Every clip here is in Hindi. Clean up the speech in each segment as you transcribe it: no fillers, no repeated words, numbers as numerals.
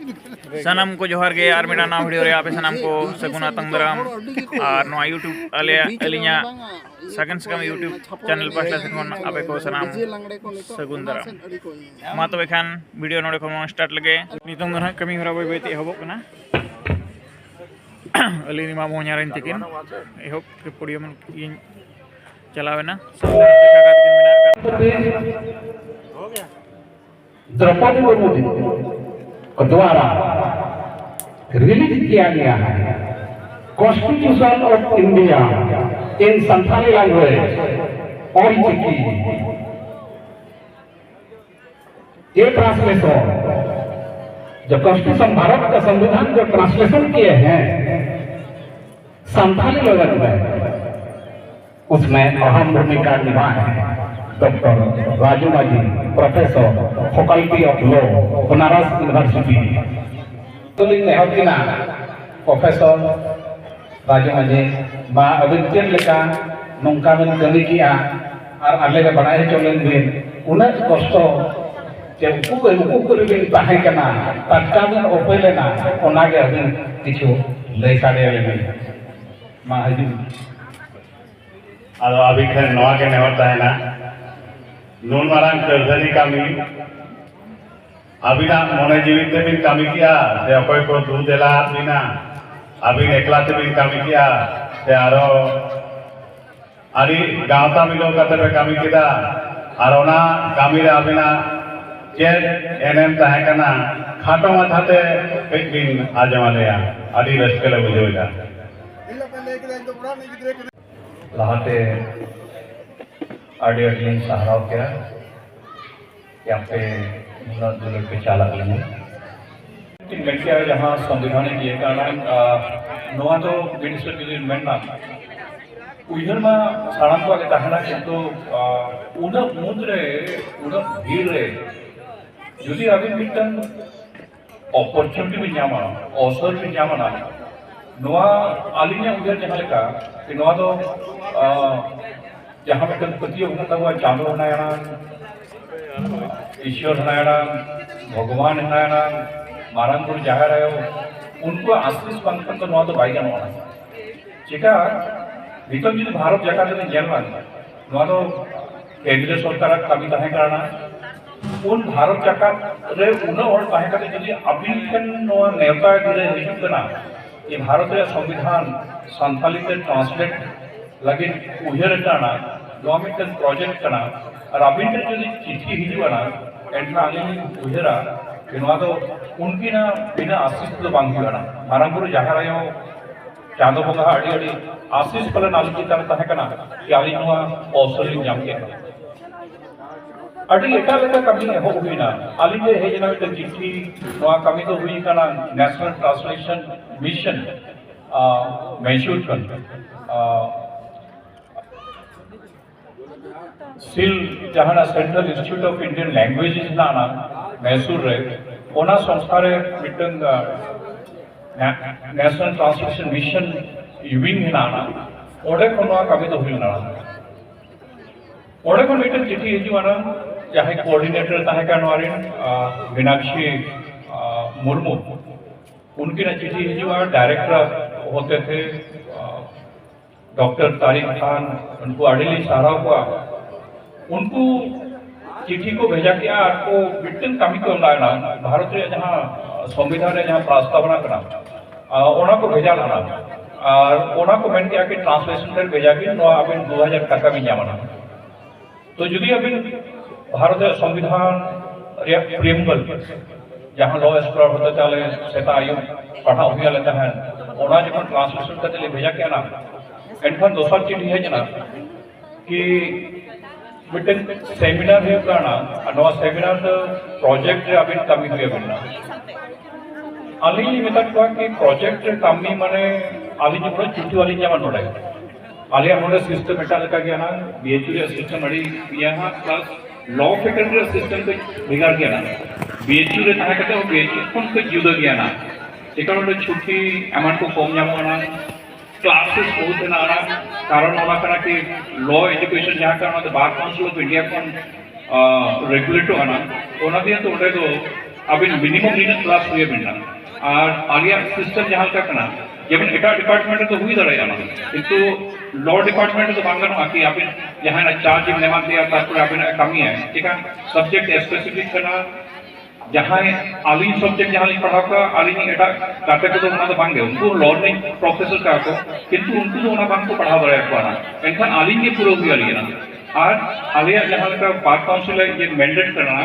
सनम को जोहर गे और मेरा नाम वीडियो रे आपे सनम को सगुना तंगदराम और नो यूट्यूब अले अलिया सगन सकम यूट्यूब चैनल पासला से आपे को सनम सगुंदराम मा तो खान वीडियो नोडे को स्टार्ट लगे नितों ना कमी हरा बय बयते एहबो कना अली मा मोहनारन तिकिन एहब के पोडियम इन चलावेना सामने देखा का तिकिन मिना हो गया द्रौपदी मुर्मू जी के द्वारा रिलीज किया गया है constitution of India in Santhali language और चिकी ये ट्रांसलेशन जो कॉन्स्टिट्यूशन भारत का संविधान जो ट्रांसलेशन किए हैं संथाली लैंग्वेज में उसमें अहम भूमिका निभाए हैं doctor Raju Majhi professor faculty of law Banaras university तुलिंग नेहकिना प्रोफेसर राजू माझी मा अबिन चेन लेका नोंका बिन कमी किया और आले रे बनाए चलेन बिन उना कष्ट जे उकु बिन ताहे कना टटका बिन ओपेलेना ओना गे अबिन किछु लय साडे लेबिन मा हजू आदो अभी खैर नवा के नेवता है ना नून मारांग करधनी कामी अभी ना मोने जीवित ते बिन कामी किया ते अकोय को दूध देला बिना अभी एकला ते बिन कामी किया ते आरो आरी गांवता मिलो कते पे कामी किदा आरो ना कामी रे अभी ना चेर एनएम ताहे कना खाटो माथाते कई बिन आजमालेया आरी रस्केले बुझोइला लहाते आडियो लिंक सहाराव क्या यहाँ पे दुलट पे चालक लेंगे लड़कियां जहाँ संविधान दिए कारण नवा तो मिनिस्टर के मेना उधर में साड़ाम को आगे ताहना किंतु उन्हें मुद्रे उन्हें भीड़ रे यदि अभी मिटन अपॉर्चुनिटी भी जामा अवसर भी जामा ना नवा आलिन्या उधर जहाँ लेका कि नवा तो जहाँ में पति होता हुआ चांदो हनायना ईश्वर हनायना भगवान हनायना मारांगपुर जागर आयो उनको आशीष पंकन तो नवा तो भाई जानो ना चिका नितम जी भारत जगह में जन्मा नवा तो केंद्रीय सरकार कमी ताहे करना उन भारत जगह रे उन और ताहे करते यदि अभी कन नवा नेता दिले हिजुक करना ये भारत रे संविधान संथाली से ट्रांसलेट लगे उहर करना गवर्नमेंट प्रोजेक्ट करना और अभी जो चिट्ठी हिजुआना एंट्रा आने उहरा किनवा तो उनकी ना बिना आशीष तो बांगी वाला मारांगपुर जहाँ आयो चांदो बंगा अड़ी अड़ी आशीष पलन आलू की तरह ताहे करना कि आली नुआ औसली जाम के अड़ी एका लेका कमी हो हुई ना आली जे है जना तो चिट्ठी नुआ कमी तो हुई करना नेशनल ट्रांसलेशन मिशन मैसूर कर सिल जहाँ central institute of Indian languages ना मैसूर रे ओना संस्था रे मिटन नेशनल ट्रांसलेशन मिशन यूविंग ना ओडे कोना कमी तो हुई ना ओडे को मिटन चिट्ठी हिजुआना जहाँ कोऑर्डिनेटर ताहे कानवारिन मीनाक्षी मुर्मू उनकी ना चिट्ठी हिजुआ डायरेक्टर होते थे डॉक्टर तारिक खान उनको अडिली सहारा हुआ उनको चिट्ठी को भेजा किया आपको बिटन कमी को लाना भारत रे जहाँ संविधान रे जहाँ प्रस्तावना करना ओना को भेजा लाना और ओना को मैंने किया कि ट्रांसलेशन कर भेजा कि नो अभी 2000 टका में जाना तो यदि अभी भारत रे संविधान रे प्रीएम्बल जहाँ लॉ स्कॉलर होते चले सेता आयु पढ़ा हुआ लेता है ओना जब ट्रांसलेशन करते लिए भेजा किया ना एंड दोसर चिट्ठी है जना कि मिटन सेमिनार है करना नवा सेमिनार प्रोजेक्ट रे अभी कमी हुई बिना आली मेता को कि प्रोजेक्ट रे कमी माने आली जो चिट्ठी वाली जमा नोडे आली हमरे सिस्टम मेटा लगा गया ना बीएचयू रे सिस्टम अड़ी यहाँ प्लस लॉ फैकल्टी सिस्टम को बिगाड़ गया ना बीएचयू रे ताहे कते बीएचयू कोन को जुदा गया ना एकाउंट छुट्टी अमाउंट को कम जामो ना क्लासेस बहुत है ना कारण वाला करा कि लॉ एजुकेशन जहाँ करना तो बार काउंसिल ऑफ इंडिया को रेगुलेटर है ना ओना दिया तो उठे तो अबिन मिनिमम लीडर क्लास हुए बिना और आलिया सिस्टम जहाँ का करना जेमन एटा डिपार्टमेंट तो हुई दड़ा याना किंतु लॉ डिपार्टमेंट तो बांगन आकी अबिन जहाँ ना चार्ज नेमा दिया तापर अबिन कमी है ठीक है सब्जेक्ट स्पेसिफिक करना जहाँ आलिन सब्जेक्ट जहाँ लिख पढ़ा का आलिन एटा काटे को तो उन्हें तो बांगे उनको लॉ ने प्रोफेसर का को किंतु उनको तो उन्हें बांग को पढ़ा दड़ा को आना इनका आलिन के पूरा हुई आलिया ना और आलिया जहाँ का बार काउंसिल ये मैंडेट करना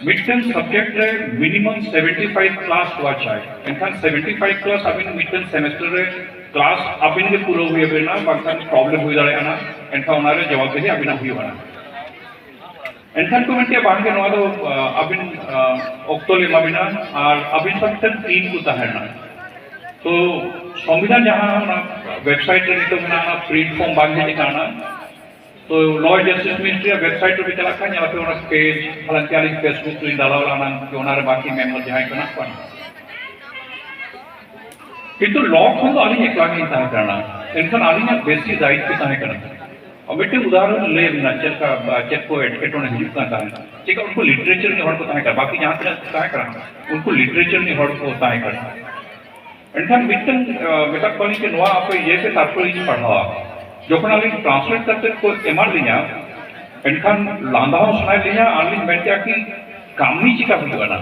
मिड टर्म सब्जेक्ट रे मिनिमम 75 क्लास हुआ चाहिए इनखान 75 क्लास अबिन मिड टर्म सेमेस्टर रे क्लास अबिन के पूरा हुए बिना बांगन प्रॉब्लम हुई दड़ा याना इनका उन्हें जवाब दे अबिन हुई बना इनखान को मिलते बांगे नवा तो अबिन ऑक्टोले माबिना और अबिन सब्जेक्ट 3 को तहरना तो संविधान जहाँ ना वेबसाइट रे तो बिना प्रिंट फॉर्म बांगे दिखाना तो लॉ जस्टिस मिनिस्ट्री वेबसाइट पे चला था यहाँ पे उन्हें पेज हालांकि आलिंग फेसबुक लिंक डाला वाला ना कि उन्हें बाकी मेंबर जहाँ करना पड़ा किंतु लॉ को तो आलिंग एक लाख नहीं करना इनका आलिंग बेसिक राइट पे तय करना और बेटे उदाहरण ले ना चल का चेक को एडकेटों ने हिट करता है ठीक है उनको लिटरेचर नहीं हॉट को तय कर बाकी यहाँ पे तय करना उनको लिटरेचर नहीं हॉट को तय करना इनका मिट्टन बेटा कॉलेज के नवा आप ये पे तात्पर्य पढ़ा जोखन आलिंग ट्रांसलेट करते को एमआर लिया इनखान लांदाओं सुनाई लिया आलिंग बैठा कि कामनी चिका हुई बना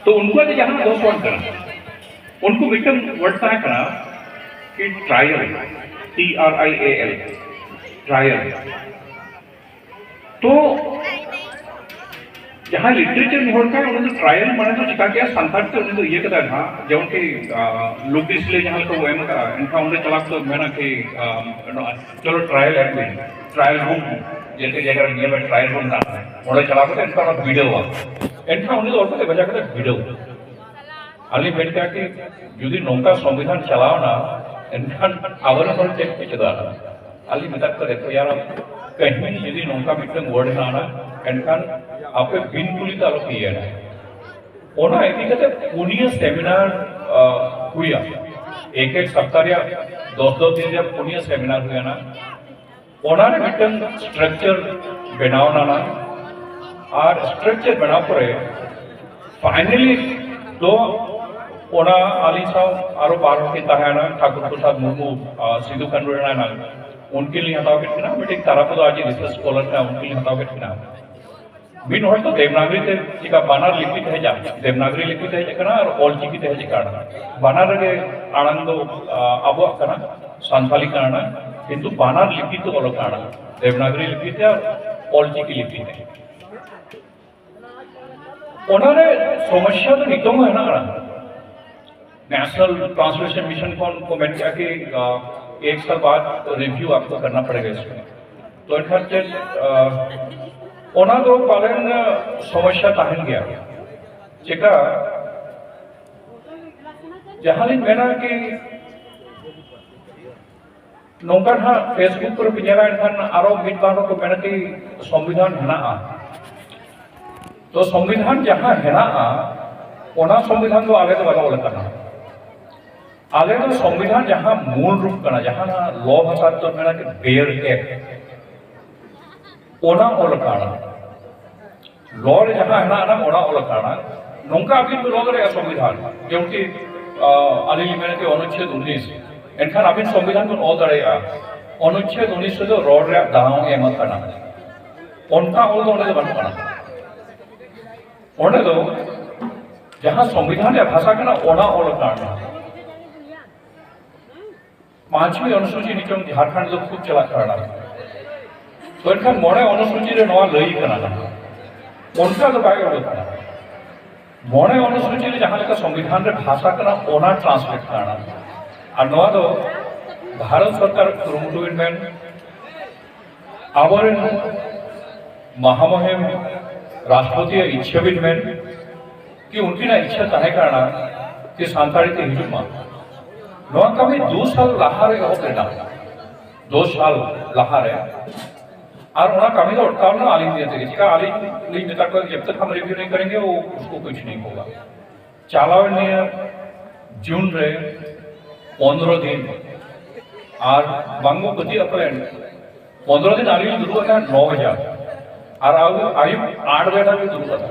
तो उनको आज जहाँ दो वर्ड करना उनको मिट्टन वर्ड तय करना कि ट्रायल TRIAL ट्रायल तो जहाँ लिटरेचर नहीं होता है उन्होंने ट्रायल माने तो चिका क्या संतान तो उन्होंने तो ये कहता था जब उनके लोग इसलिए जहाँ को वो इनका उन्होंने चला तो मैंने कि चलो ट्रायल है ट्रायल रूम जैसे जगह ये में ट्रायल रूम ना उन्होंने चला तो इनका वीडियो हुआ इनका उन्हें तो और तो बजा कर वीडियो अली बैठ क्या कि यदि नौका संविधान चलाओ ना इनका आवर पर चेक पीछे दाना अली मिताक कर देखो यार कहीं यदि नौका मिट्टन वर्ड ना आना इनका आपके बिन पुली तालो की है ना ओना ऐसी कहते पुनिया सेमिनार हुआ एक सप्ताह या 2 दिन जब पुनिया सेमिनार हुआ ना ओना ने मिट्टन स्ट्रक्चर बनाओ ना और स्ट्रक्चर बना पड़े फाइनली तो ओना आली साहब आरो पारो की तहना ठाकुर प्रसाद मुर्मू सिद्धू कंडोरा ना उनके लिए हटाओ के ना बेटे तारा को आज रिसर्च स्कॉलर का उनके लिए हटाओ के ना बिन हो तो देवनागरी ते चिका बानार लिखित है जा देवनागरी लिखित है करना और ऑल चिकी है जी करना बानार के आनंद अब करना संथाली करना किंतु बानार लिखित तो अलग करना देवनागरी लिखित है और ऑल चिकी लिखित है उन्होंने समस्या तो निकम है ना नेशनल ट्रांसलेशन मिशन को मैंने क्या कि 1 साल बाद रिव्यू आपको करना पड़ेगा इसमें तो इनका ओना तो पालन समस्या ताहन गया चिका जहाँ लिंग मेना कि नौकर हाँ फेसबुक पर पिंजरा इनखान आरो मिट बारों को मेना कि संविधान है ना तो संविधान जहाँ है ना ओना संविधान तो आगे तो बता बोला करना आगे तो संविधान जहाँ मूल रूप करना जहाँ ना लॉ भाषा तो मेना कि बेयर एक्ट ओना ओलकाना लॉ रे जहाँ है ना ओना ओलकाना नौका अभी तो लॉ रे संविधान क्योंकि अली मैंने कि अनुच्छेद 19 इनखान अभी संविधान को नौ दड़े अनुच्छेद 19 से जो रोड रे दांव एमत करना उनका ओल तो उन्हें बन करना उन्हें तो जहाँ संविधान या भाषा करना ओना ओलकाना 5वीं अनुसूची निकम झारखंड जो खूब चला करना तो इनका मोड़े अनुसूची रे नवा लई करना उनका तो बाय होता है मोड़े अनुसूची रे जहाँ का संविधान रे भाषा करना ओना ट्रांसलेट करना और नवा तो भारत सरकार कुरुमुटुविन आवर महामहिम राष्ट्रपति इच्छाविन में कि उनकी ना इच्छा तय करना कि सांताड़ी के हिजू मा नवा कभी 2 साल लहारे हो करना 2 साल लहारे और उन्हें कमी तो उठता ना आलिंग दिया थे जिसका आलिंग लिंग तक जब तक हम रिव्यू नहीं करेंगे वो उसको कुछ नहीं होगा चालावन ने जून रे 15 दिन और बंगोपति अपने 15 दिन आलिंग दुर्गा था 9,000 और आयु 8,000 भी दुर्गा था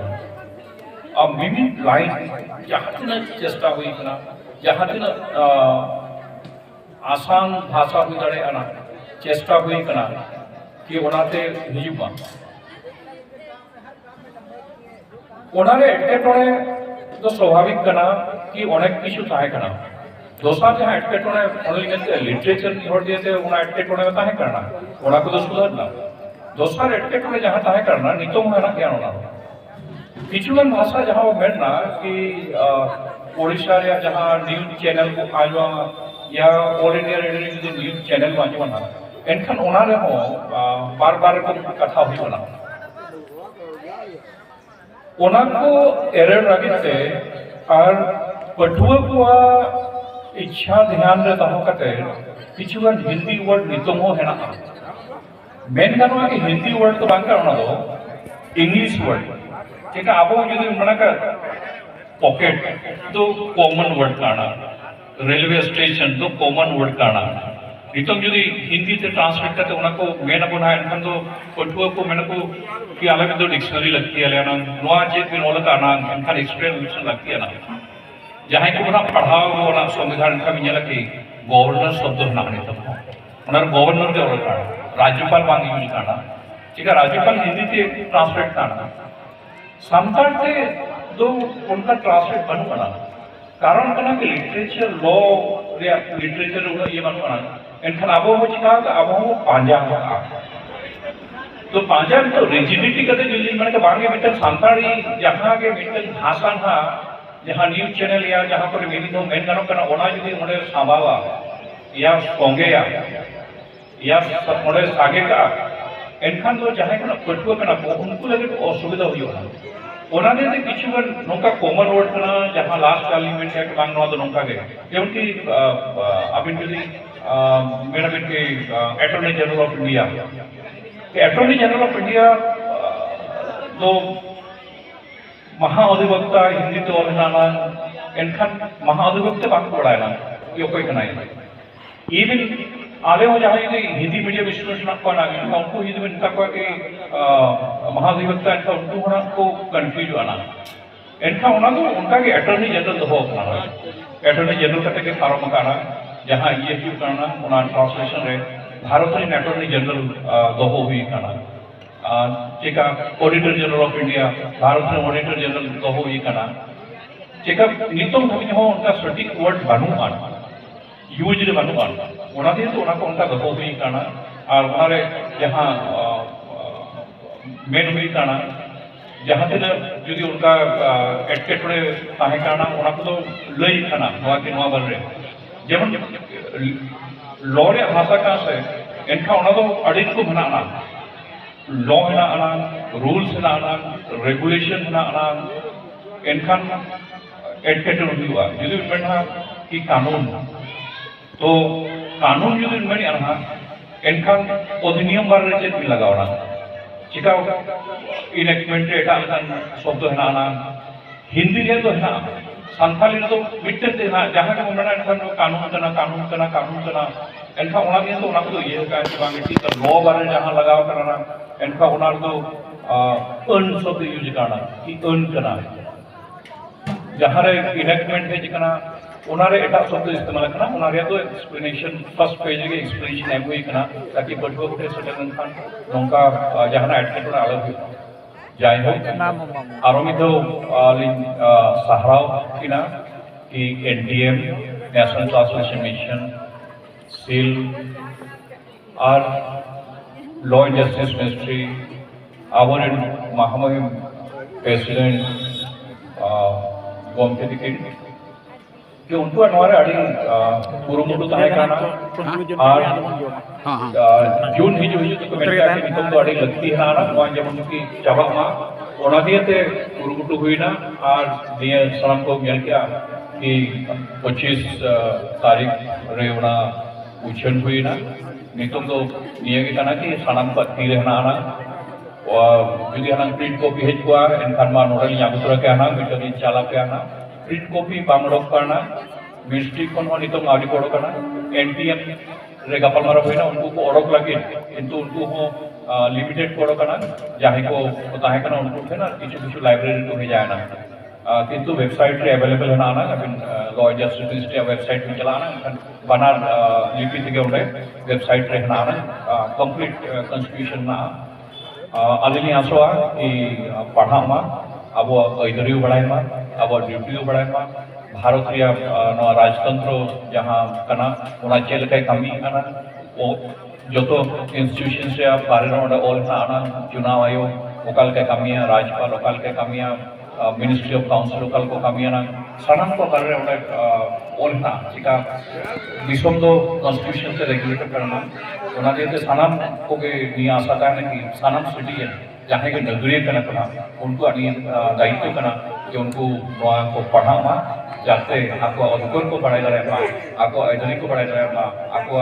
मिमिट लाइन जहाँ तीना चेष्टा हुई कना जहाँ तीना आसान भाषा हुई दाड़े आना चेष्टा हुई कना कि ओनाते हिजुमा ओनारे एटकेटोने तो स्वाभाविक कना कि अनेक किछु ताहे कना दोसा जहाँ एटकेटोने ओनली लिटरेचर की हर दिए थे उना एटकेटोने में ताहे करना ओना को तो सुधारना दोसा एटकेटोने जहाँ ताहे करना नितो में ना ज्ञान होना किचुगन भाषा जहाँ वो मेरना कि ओडिशा रे जहाँ न्यूज चैनल को आजवा या ऑल इंडिया रेडियो जो न्यूज चैनल को आजवा ना एनखान ओना रे हो बार बार को कथा हुई बना ओना को एरर लगे से और पठुआ को इच्छा ध्यान रे तहो कते किचुगन हिंदी वर्ड नितम हो है ना मेन गानवा कि हिंदी वर्ड तो बांका ओना दो इंग्लिश वर्ड ठीक है आपको जो मना कर पॉकेट तो कॉमन वर्ड काना रेलवे स्टेशन तो कॉमन वर्ड काना नितम जो हिंदी से ट्रांसलेट करते उना को मेन को ना इनका तो पठुआ को मेन को कि अलग तो डिक्शनरी लगती है लेना नोआ चेक भी नोला काना इनका एक्सप्लेनेशन लगती है ना जहाँ को ना पढ़ाओ वो ना संविधान का भी लगे गवर्नर शब्द ना नितम उन्हें गवर्नर के और काना राज्यपाल बांग यूज काना ठीक है राज्यपाल हिंदी से ट्रांसलेट काना संताल से दो उनका ट्रांसलेट बन पड़ा कारण कना कि लिटरेचर लॉ रे लिटरेचर उना ये बन पड़ा एनखान आबो हो चिका आबो हो पांजा का तो पांजा तो रिजिडिटी कते जुली माने के बांगे मिटल संताली जहां के मिटल भाषा ना जहां न्यूज चैनल या जहां पर मेनी दो मेन गानो कना ओना जुदी मोडे साबावा या सोंगे या सब मोडे सागे का एनखान तो जहां कना पटुआ कना उनको लगे असुविधा हुई होना ओनाने से किचुगन नोका कॉमन वर्ड कना जहां लास्ट पार्लियामेंट है के बांग नवा तो नोका के क्योंकि अबिन जुदी मेरा बिन के attorney general of India attorney general of India तो महाअधिवक्ता हिंदी तो नाना एनखान महाअधिवक्ता बांग पढ़ाएना यो कोई कनाई इवन आले हो जहाँ ये हिंदी मीडियम स्टूडेंट्स ना को ना उनको हिंदी में इनका कोई महाधिवक्ता इनका उनको होना को कंफ्यूज होना इनका होना तो उनका के अटॉर्नी जनरल तो हो अपना अटॉर्नी जनरल का के फार्म मकाना जहाँ ये क्यों करना उना ट्रांसलेशन रे भारत में अटॉर्नी जनरल दो हो हुई करना चिका auditor general of India Bharat में ऑडिटर जनरल दो हो हुई करना चिका नितम भविष्य हो उनका सटीक वर्ड बनू आना यूज रे बनू आना ओना दिए तो ओना को उनका दो हुई करना और हमारे जहाँ मेन हुई करना जहाँ से जुदी उनका एटकेटोड़े ताहे करना ओना को तो लई करना नवा के नवा बन रहे जेमन लॉ रे भाषा का से इनका ओना तो अडिन को बनाना लॉ है ना आना रूल्स है ना आना रेगुलेशन है ना आना इनका एटकेटोड़ हुआ जुदी बनना कि कानून तो कानून जुदी बनी आना इनका अधिनियम बार रे चेक लगावना चिका इनेक्टमेंट रे एटा शब्द है ना आना हिंदी रे तो है ना संथाली रे तो मिटते थे ना जहां के मेना इनका कानून कना इनका ओना दिए तो ओना को ये का कि बांगे ठीक लॉ बारे जहां लगाव करना इनका ओना तो अन शब्द यूज करना कि अन करना जहां रे इनेक्टमेंट है जिकना ओना रे एटा शब्द इस्तेमाल करना ओना रे तो एक्सप्लेनेशन फर्स्ट पेज के एक्सप्लेनेशन है हुई करना ताकि बटुआ को सेटल खान नोंका जहां एडकेटोड़ अलग हुई जाय हो आरोमी तो सहाराव किना कि एनडीएम नेशनल ट्रांसलेशन मिशन सील और law and justice ministry our महामहिम प्रेसिडेंट गोमती टिकट कि उनको हमारे अड़ी कुरुमुटु ताहे करना और जून ही जो तो मेरे का निकल तो अड़ी लगती है ना वहाँ जब उनकी चावक माँ ओना दिए थे कुरुमुटु हुई ना और दिए सलाम को मिल गया कि 25 तारीख रे ओना उछन हुई ना निकल तो ये की कहना कि सलाम पर तीर है ना आना और यदि हना प्रिंट कॉपी है हुआ इनखान मा नोडल यामुद्रा के आना मीटर चाला के आना प्रिंट कॉपी बांगड़ोक करना मिनिस्ट्री को नितम आदि कोड़ो करना एनटीएम रे गपल मारा हुई ना उनको को ओडोक लगे किंतु उनको हो लिमिटेड कोड़ो करना जहाँ को ताहे करना उनको थे ना किछु किछु लाइब्रेरी तो नहीं जाए ना किंतु वेबसाइट रे अवेलेबल है ना अबिन लॉ जस्टिस मिनिस्ट्री वेबसाइट में चलाना बनार लिपि थे उन्हें वेबसाइट रे ना कंप्लीट कॉन्स्टिट्यूशन ना अलिनी आसोआ कि पढ़ा मा अब ऐदरी बढ़ाई मा अब ड्यूटी बढ़ाई मा भारत रिया राजतंत्र जहाँ कना उना चेल के कमी कना वो जो तो इंस्टीट्यूशन से बारे में ऑल ना आना चुनाव आयोग वकाल के कमियां राज्यपाल वकाल के कमियां मिनिस्ट्री ऑफ काउंसिल वकाल को कमियां ना सानाम को बारे में ऑल ना चिका दिसम दो कॉन्स्टिट्यूशन से रेगुलेट करना उना देते सानाम को के निया आशा का कि सानाम सिटीजन जहाँ के नगरीय करना करना उनको अनी दायित्व करना कि उनको को पढ़ाना जाते आपको अधिकार को बढ़ाई जा रहा है आपको ऐदरी को बढ़ाई जा रहा है आपको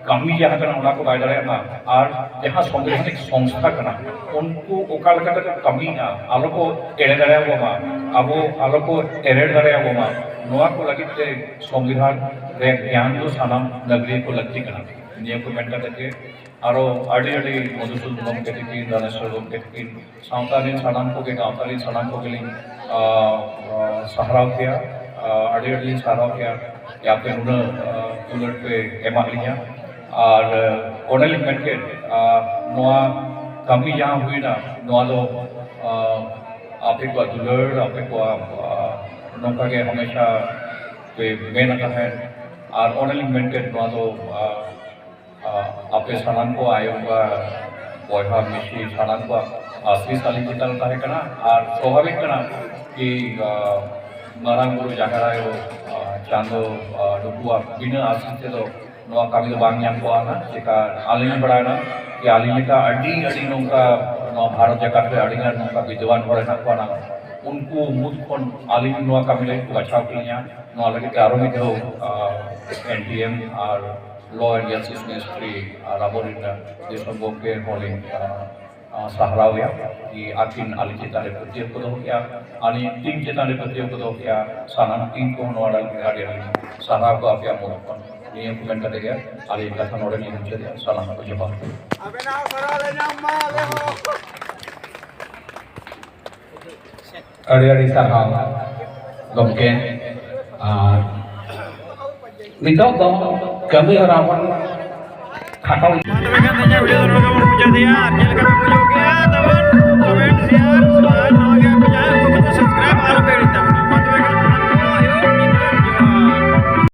कमी जहाँ करना उनको बढ़ाई जा रहा है और जहाँ संवैधानिक संस्था करना उनको ओकाल का कमी आलो को एड़े जा रहा है अब आलो को एड़े जा रहा है नोआ को लगी ते संविधान रे ज्ञान जो सानाम नगरीय को लगती करना नियम को मेंटेन करके आरो आड़ी आड़ी मधुसूदन गमके थी दानेश्वर गमके थी सावताली सानाम को के गावताली सानाम को के लिए सहाराव किया आड़ी आड़ी सहाराव किया यहाँ पे उन्हें उलट पे एमा लिया और ओनली मेंके नोआ कमी जहाँ हुई ना नोआ तो आपे को दुलर आपे को नौका के हमेशा पे मेन का है और ओनली मेंके नोआ तो आपे सानाम को आयोगा बॉयहा मिशी सानाम को असली साली चिताल का है करना और स्वाभाविक करना कि मारांग गुरु जागरायो चांदो डुबुआ बिना आशीष से तो नोआ कमी तो बांग याम को आना चिका आलिनी बढ़ाना कि आलिनी का अड़ी अड़ी नौका नोआ भारत जगत पे अड़ी नौका विद्वान बढ़ाना को आना उनको मुझ को आलिनी नोआ कमी ले बचाव के लिए नोआ लगे कि आरोही जो NTM और लॉ एंड जस्टिस मिनिस्ट्री राबोरिंदा देशों के होलिंग सहाराविया कि आकिन आली चितारे प्रतियों को दो क्या आली टीम चितारे प्रतियों को दो क्या सानाम टीम को नोआडल गाड़ियाँ सहारा को आप या मोड़पन नियम को मेंटेन करेगा आली का नोडल नियम चले सानाम को जवाब आड़ी सहारा गमके नितों दो कमी और अपन खाटा वीडियो